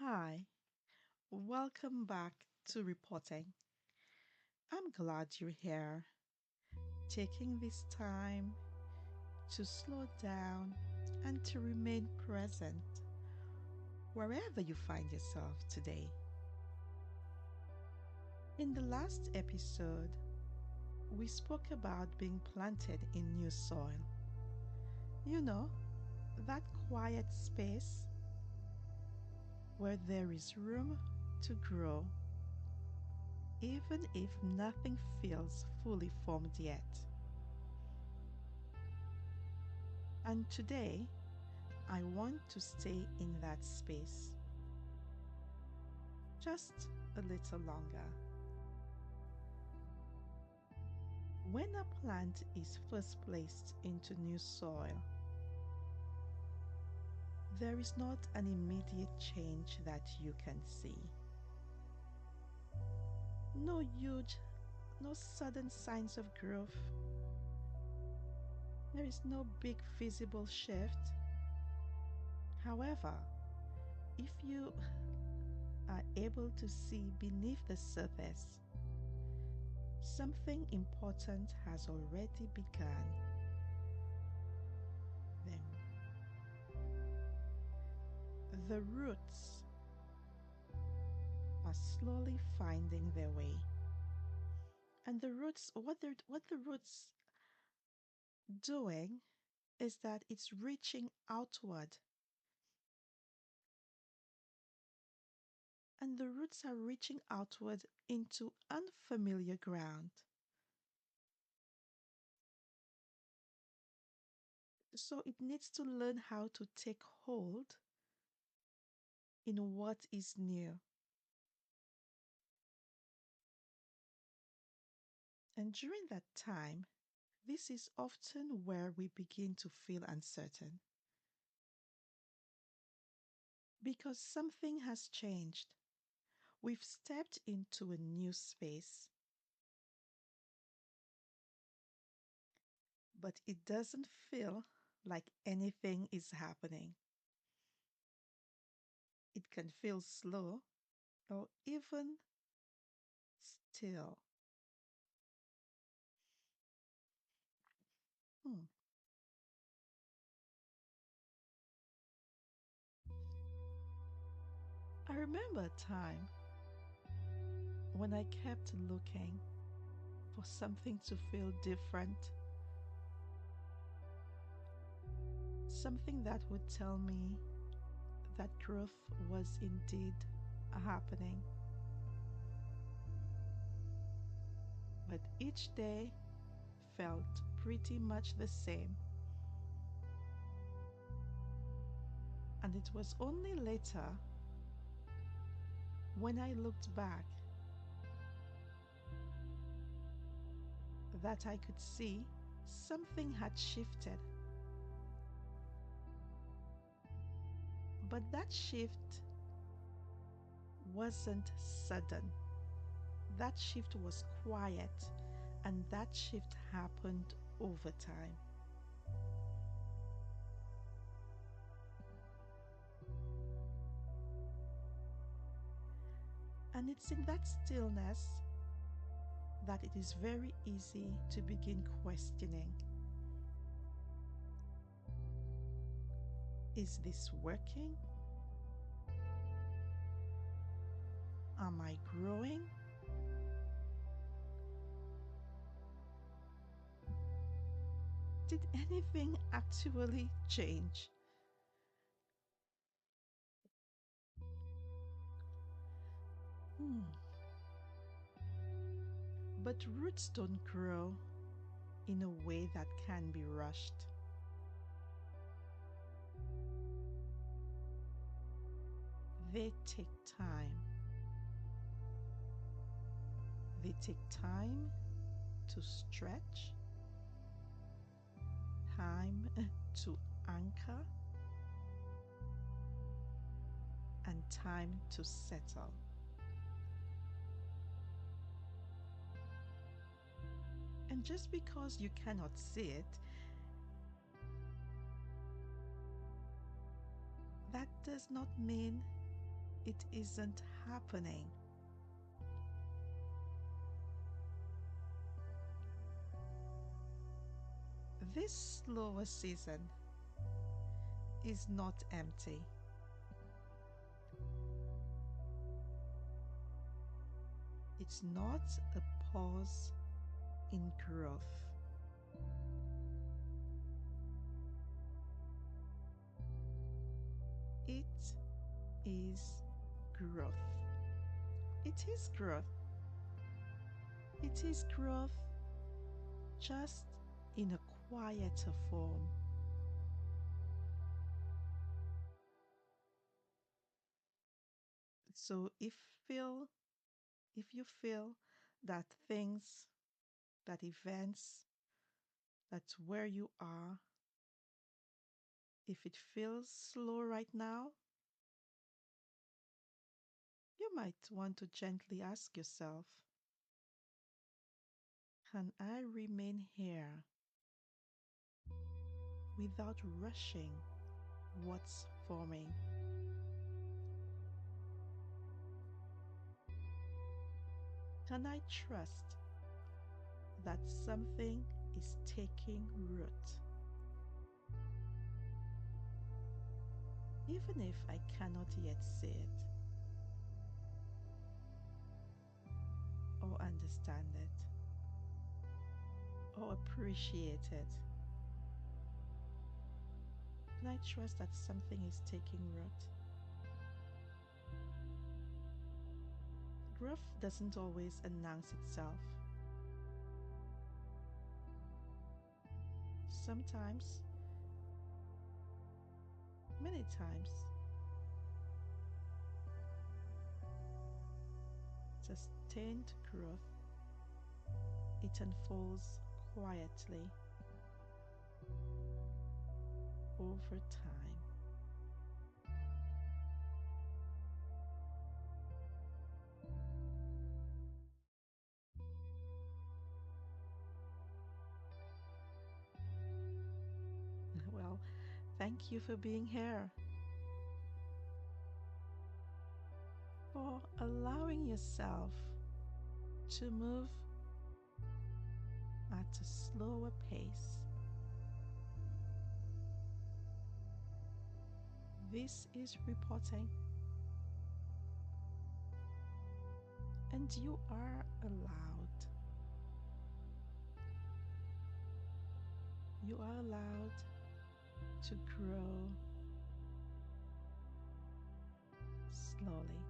Hi, welcome back to Reporting. I'm glad you're here, taking this time to slow down and to remain present wherever you find yourself today. In the last episode, we spoke about being planted in new soil. You know, that quiet space where there is room to grow, even if nothing feels fully formed yet. And today, I want to stay in that space just a little longer. When a plant is first placed into new soil, there is not an immediate change that you can see. No huge, no sudden signs of growth. There is no big visible shift. However, if you are able to see beneath the surface, something important has already begun. Then the roots are slowly finding their way. And the roots, what the roots doing is that it's reaching outward, and the roots are reaching outward into unfamiliar ground. So it needs to learn how to take hold in what is new. And during that time, this is often where we begin to feel uncertain because something has changed. We've stepped into a new space, but it doesn't feel like anything is happening. It can feel slow or even still. Hmm. I remember a time when I kept looking for something to feel different, something that would tell me that growth was indeed happening. But each day felt pretty much the same. And it was only later when I looked back that I could see something had shifted. But that shift wasn't sudden. That shift was quiet, and that shift happened over time. And it's in that stillness that it is very easy to begin questioning. Is this working? Am I growing? Did anything actually change? Hmm. But roots don't grow in a way that can be rushed. They take time. They take time to stretch, time to anchor, and time to settle. And just because you cannot see it, that does not mean it isn't happening. This slower season is not empty. It's not a pause in growth. It is growth. It is growth. It is growth just in a quieter form. So if you feel that things, that events, that's where you are, if it feels slow right now, you might want to gently ask yourself, can I remain here without rushing what's forming? Can I trust that something is taking root, even if I cannot yet see it or understand it or appreciate it? Can I trust that something is taking root? Growth doesn't always announce itself. Sometimes, many times, sustained growth, it unfolds quietly over time. Well, thank you for being here, for allowing yourself to move at a slower pace. This is Repotting, and you are allowed. You are allowed to grow slowly.